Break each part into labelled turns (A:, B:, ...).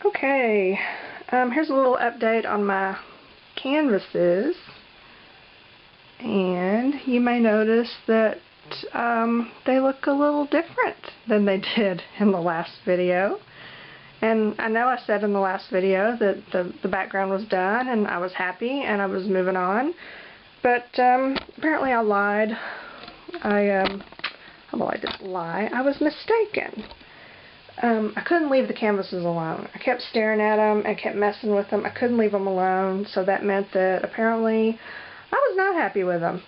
A: Okay, here's a little update on my canvases, and you may notice that they look a little different than they did in the last video. And I know I said in the last video that the background was done and I was happy and I was moving on, but apparently I lied. Well, I didn't lie. I was mistaken. I couldn't leave the canvases alone. I kept staring at them and kept messing with them. I couldn't leave them alone, so that meant that apparently I was not happy with them.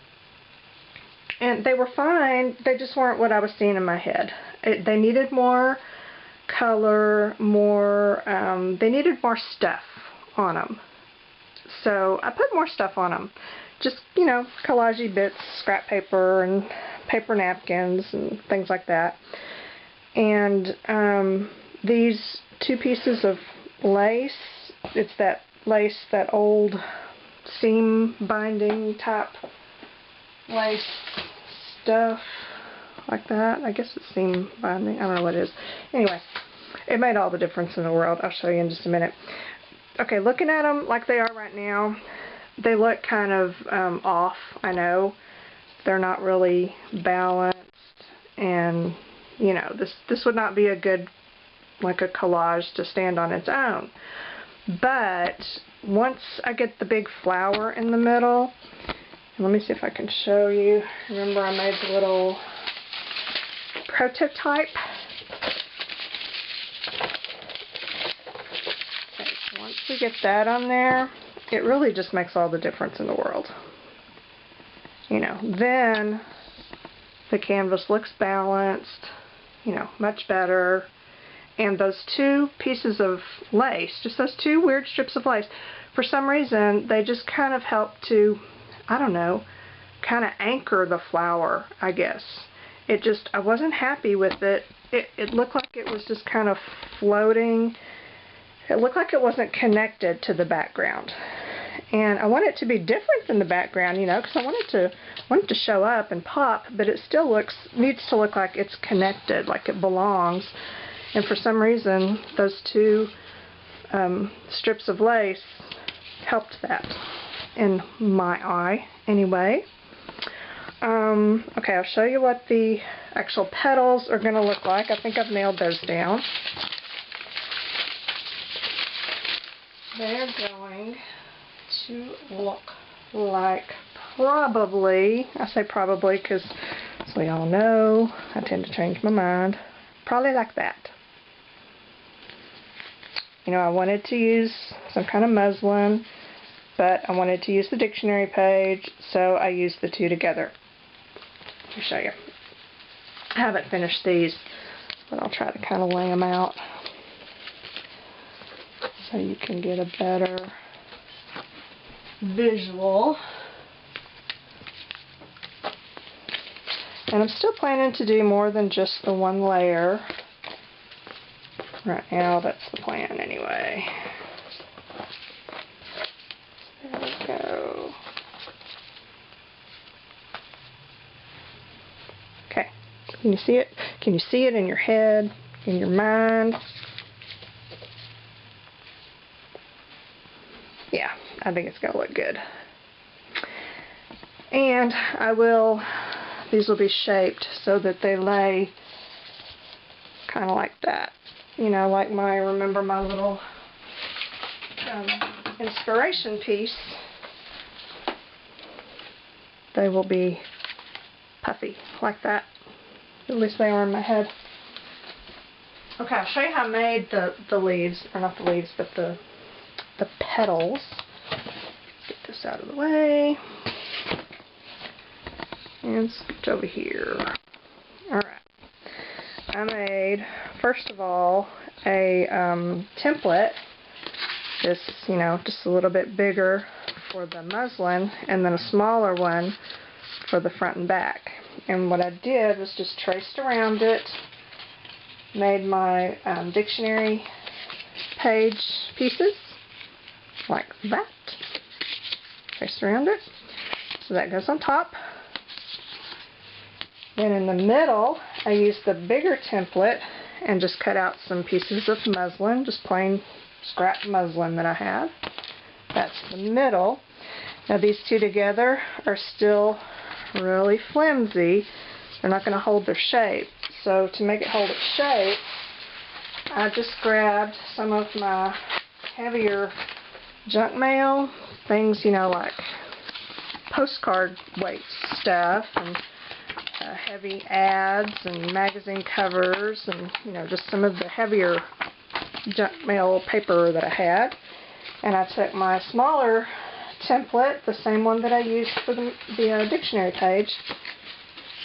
A: And they were fine, they just weren't what I was seeing in my head. They needed more color, they needed more stuff on them. So I put more stuff on them. Just, you know, collage-y bits, scrap paper and paper napkins and things like that. And these two pieces of lace, it's that lace, that old seam binding type lace stuff like that. I guess it's seam binding. I don't know what it is. Anyway, it made all the difference in the world. I'll show you in just a minute. Okay, looking at them like they are right now, they look kind of off. I know they're not really balanced, and you know, this would not be a good, like a collage to stand on its own. But once I get the big flower in the middle, let me see if I can show you. Remember, I made the little prototype. Okay, so once we get that on there, it really just makes all the difference in the world. You know, then the canvas looks balanced, you know, much better. And those two pieces of lace, just those two weird strips of lace, for some reason, they just kind of help to, I don't know, kind of anchor the flower, I guess. It just, I wasn't happy with it. It looked like it was just kind of floating. It looked like it wasn't connected to the background. And I want it to be different than the background, you know, because I want it to show up and pop, but it still needs to look like it's connected, like it belongs. And for some reason, those two strips of lace helped that, in my eye, anyway. Okay, I'll show you what the actual petals are going to look like. I think I've nailed those down. They're going to look like probably, I say probably because, so y'all know, I tend to change my mind, probably like that. You know, I wanted to use some kind of muslin, but I wanted to use the dictionary page, so I used the two together. Let me show you. I haven't finished these, but I'll try to kind of lay them out so you can get a better visual. And I'm still planning to do more than just the one layer. Right now, that's the plan anyway. There we go. Okay. Can you see it? Can you see it in your head, in your mind? Yeah, I think it's going to look good. And these will be shaped so that they lay kind of like that. You know, like remember my little inspiration piece. They will be puffy like that. At least they are in my head. Okay, I'll show you how I made the leaves, or not the leaves, but the petals. Get this out of the way. And scoot over here. Alright. I made, first of all, a template. This, you know, just a little bit bigger for the muslin, and then a smaller one for the front and back. And what I did was just traced around it, made my dictionary page pieces, like that. Traced around it. So that goes on top. Then in the middle, I used the bigger template and just cut out some pieces of muslin, just plain scrap muslin that I have. That's the middle. Now these two together are still really flimsy. They're not going to hold their shape. So to make it hold its shape, I just grabbed some of my heavier junk mail, things, you know, like postcard weight stuff, and heavy ads and magazine covers, and, you know, just some of the heavier junk mail paper that I had. And I took my smaller template, the same one that I used for the dictionary page,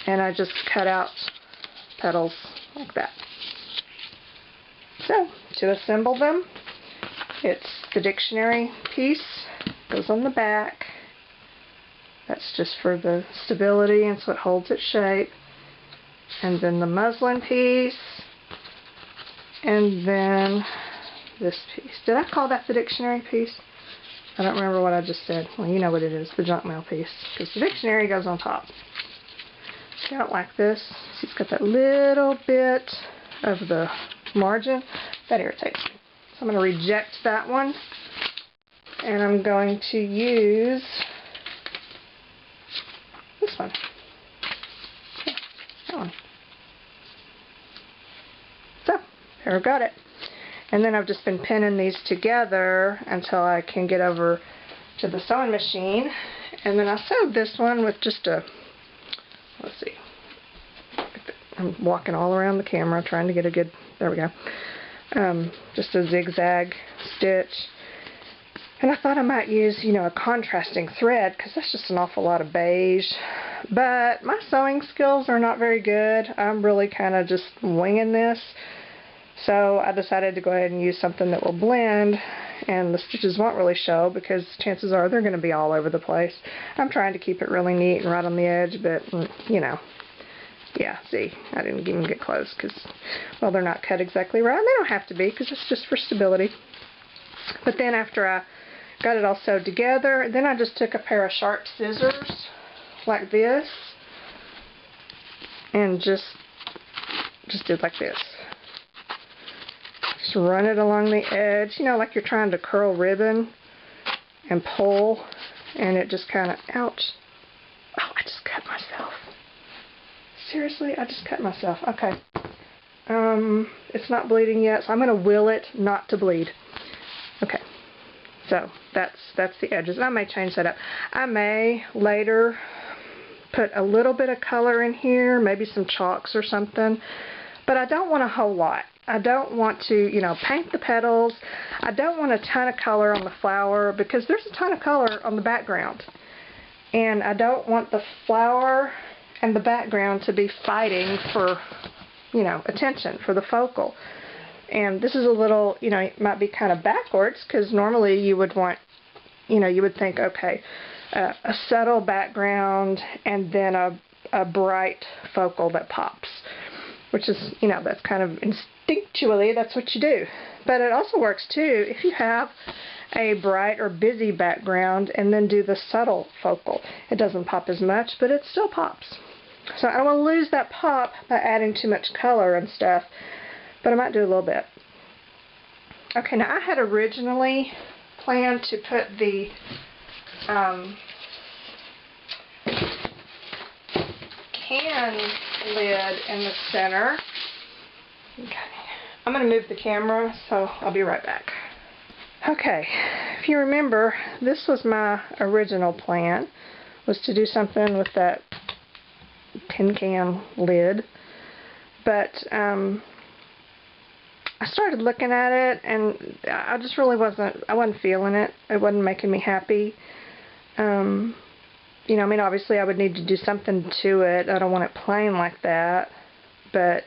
A: and I just cut out petals like that. So, to assemble them, it's the dictionary piece, goes on the back. That's just for the stability and so it holds its shape. And then the muslin piece, and then this piece. Did I call that the dictionary piece? I don't remember what I just said. Well, you know what it is, the junk mail piece, because the dictionary goes on top. See, I don't like this. See, it's got that little bit of the margin. That irritates me. So I'm going to reject that one, and I'm going to use this one. Yeah, that one. So, there I've got it. And then I've just been pinning these together until I can get over to the sewing machine. And then I sewed this one with just a, let's see, I'm walking all around the camera trying to get a good, there we go, just a zigzag stitch. And I thought I might use, you know, a contrasting thread, because that's just an awful lot of beige. But my sewing skills are not very good. I'm really kind of just winging this. So I decided to go ahead and use something that will blend, and the stitches won't really show because chances are they're going to be all over the place. I'm trying to keep it really neat and right on the edge, but, you know, yeah, see, I didn't even get close because, well, they're not cut exactly right. And they don't have to be because it's just for stability. But then after I got it all sewed together, then I just took a pair of sharp scissors like this and just did like this. Just run it along the edge, you know, like you're trying to curl ribbon and pull, and it just kind of, ouch. Oh, I just cut myself. Seriously, I just cut myself. Okay. It's not bleeding yet, so I'm going to will it not to bleed. Okay. So, that's the edges. I may change that up. I may later put a little bit of color in here, maybe some chalks or something, but I don't want a whole lot. I don't want to, you know, paint the petals. I don't want a ton of color on the flower because there's a ton of color on the background. And I don't want the flower and the background to be fighting for, you know, attention, for the focal. And this is a little, you know, it might be kind of backwards because normally you would want, you know, you would think, okay, a subtle background and then a bright focal that pops. Which is, you know, that's kind of instinctually, that's what you do. But it also works too if you have a bright or busy background and then do the subtle focal. It doesn't pop as much, but it still pops. So I don't want to lose that pop by adding too much color and stuff, but I might do a little bit. Okay, now I had originally planned to put the can lid in the center. Okay. I'm going to move the camera, so I'll be right back. Okay, if you remember, this was my original plan, was to do something with that tin can lid. But I started looking at it, and I just really wasn't feeling it. It wasn't making me happy. You know, I mean, obviously I would need to do something to it. I don't want it plain like that. But,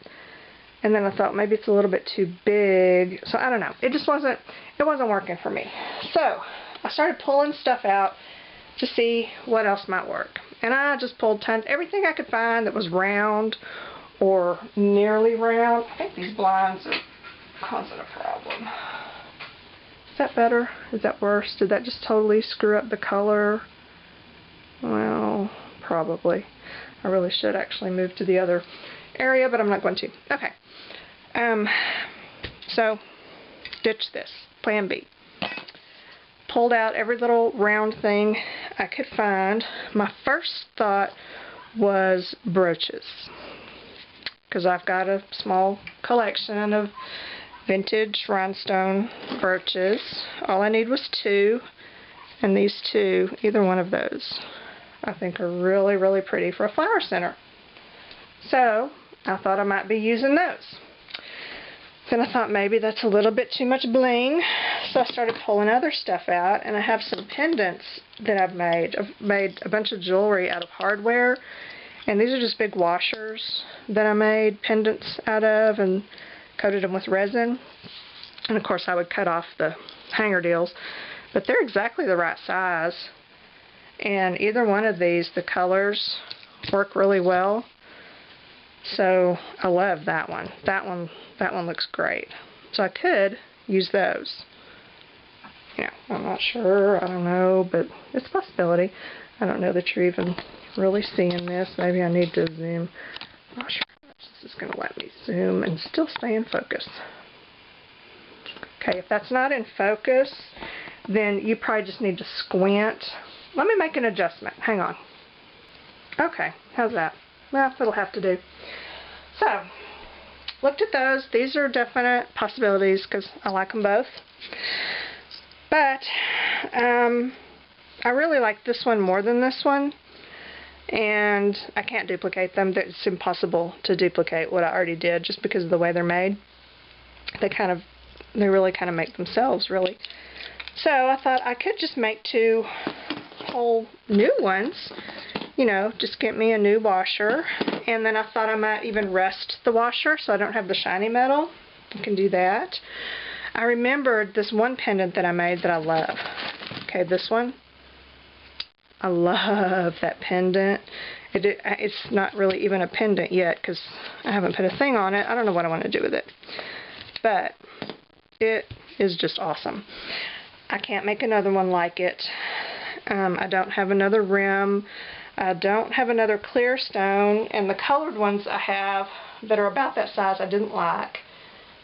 A: and then I thought maybe it's a little bit too big. So I don't know. It just wasn't working for me. So I started pulling stuff out to see what else might work. And I just pulled tons, everything I could find that was round or nearly round. I think these blinds are causing a problem. Is that better? Is that worse? Did that just totally screw up the color? Well, probably. I really should actually move to the other area, but I'm not going to. Okay. So, ditch this. plan B. Pulled out every little round thing I could find. My first thought was brooches, because I've got a small collection of vintage rhinestone brooches. All I need was 2, and these 2, either one of those, I think are really, really pretty for a flower center. So I thought I might be using those. Then I thought maybe that's a little bit too much bling, so I started pulling other stuff out, and I have some pendants that I've made. I've made a bunch of jewelry out of hardware, and these are just big washers that I made pendants out of and coated them with resin. And of course I would cut off the hanger deals, but they're exactly the right size, and either one of these, the colors work really well. So I love that one. That one looks great. So I could use those. You know, I'm not sure, I don't know, but it's a possibility. I don't know that you're even really seeing this. Maybe I need to zoom. I'm not sure how much this is going to let me zoom and still stay in focus. Okay, if that's not in focus, then you probably just need to squint. Let me make an adjustment. Hang on. Okay, how's that? Well, it'll have to do. So, looked at those. These are definite possibilities because I like them both. But I really like this one more than this one, and I can't duplicate them. It's impossible to duplicate what I already did just because of the way they're made. They really kind of make themselves, really. So I thought I could just make 2 whole new ones. You know, just get me a new washer, and then I thought I might even rust the washer so I don't have the shiny metal. I can do that. I remembered this one pendant that I made that I love. Okay, this one. I love that pendant. It's not really even a pendant yet because I haven't put a thing on it. I don't know what I want to do with it. But it is just awesome. I can't make another one like it. I don't have another rim. I don't have another clear stone, and the colored ones I have that are about that size I didn't like.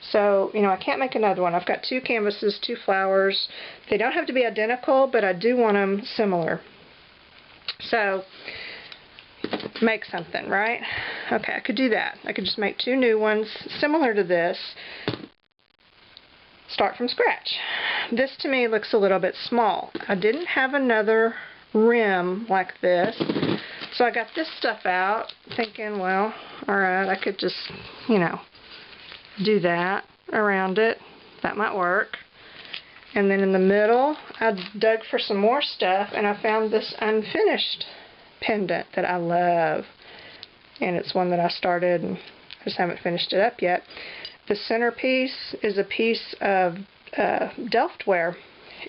A: So, you know, I can't make another one. I've got 2 canvases, 2 flowers. They don't have to be identical, but I do want them similar. So, make something, right? Okay, I could do that. I could just make 2 new ones similar to this. Start from scratch. This to me looks a little bit small. I didn't have another rim like this, so I got this stuff out thinking, well, alright, I could just, you know, do that around it. That might work. And then in the middle I dug for some more stuff, and I found this unfinished pendant that I love, and it's one that I started and I just haven't finished it up yet. The centerpiece is a piece of Delftware.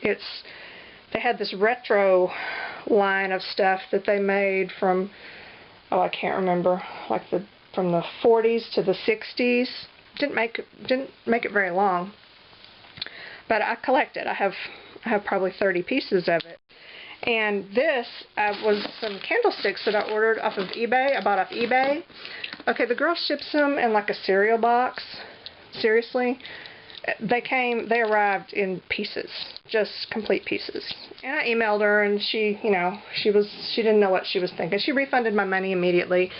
A: They had this retro line of stuff that they made from, oh, I can't remember, like from the 40s to the 60s. Didn't make it very long, but I collect it. I have probably 30 pieces of it. And this was some candlesticks that I ordered off of eBay. I bought off eBay. Okay, the girl ships them in like a cereal box. Seriously. They arrived in pieces, just complete pieces. And I emailed her, and she, you know, she didn't know what she was thinking. She refunded my money immediately,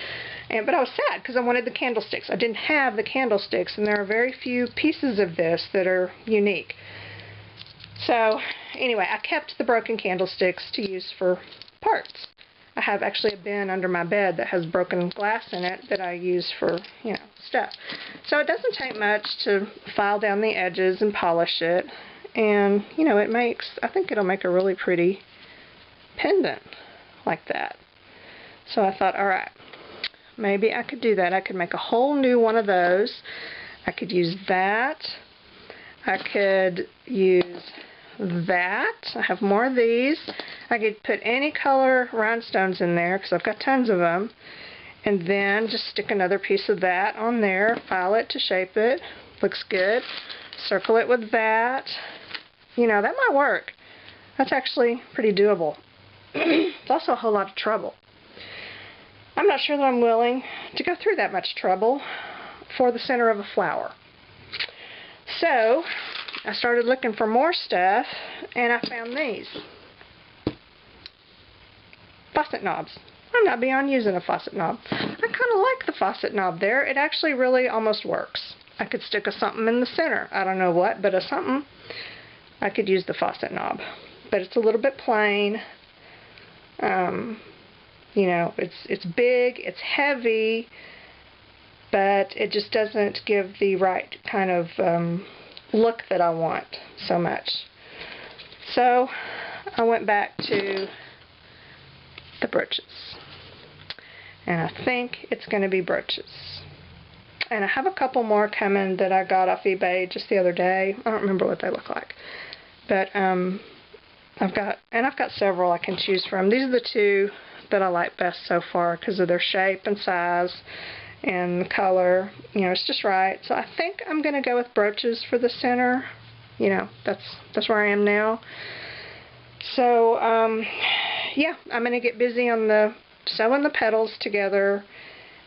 A: but I was sad because I wanted the candlesticks. I didn't have the candlesticks, and there are very few pieces of this that are unique. So anyway, I kept the broken candlesticks to use for parts. I have actually a bin under my bed that has broken glass in it that I use for, you know, stuff. So it doesn't take much to file down the edges and polish it. And, you know, I think it'll make a really pretty pendant like that. So I thought, alright, maybe I could do that. I could make a whole new one of those. I could use that. I could use that. I have more of these. I could put any color rhinestones in there because I've got tons of them, and then just stick another piece of that on there, file it to shape it. Looks good. Circle it with that. You know, that might work. That's actually pretty doable. It's also a whole lot of trouble. I'm not sure that I'm willing to go through that much trouble for the center of a flower. So I started looking for more stuff, and I found these. Faucet knobs. I'm not beyond using a faucet knob. I kind of like the faucet knob there. It actually really almost works. I could stick a something in the center. I don't know what, but a something. I could use the faucet knob. But it's a little bit plain. You know, it's big, it's heavy, but it just doesn't give the right kind of look that I want so much. So I went back to the brooches. And I think it's going to be brooches. And I have a couple more coming that I got off eBay just the other day. I don't remember what they look like. But I've got several I can choose from. These are the two that I like best so far because of their shape and size and the color. You know, it's just right. So I think I'm going to go with brooches for the center. You know, that's where I am now. So yeah, I'm going to get busy on sewing the petals together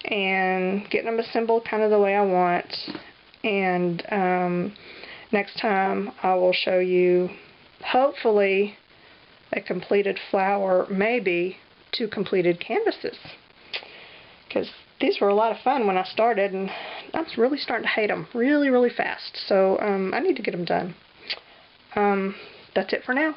A: and getting them assembled kind of the way I want. And next time I will show you, hopefully, a completed flower, maybe 2 completed canvases. Because these were a lot of fun when I started, and I was really starting to hate them really, really fast. So I need to get them done. That's it for now.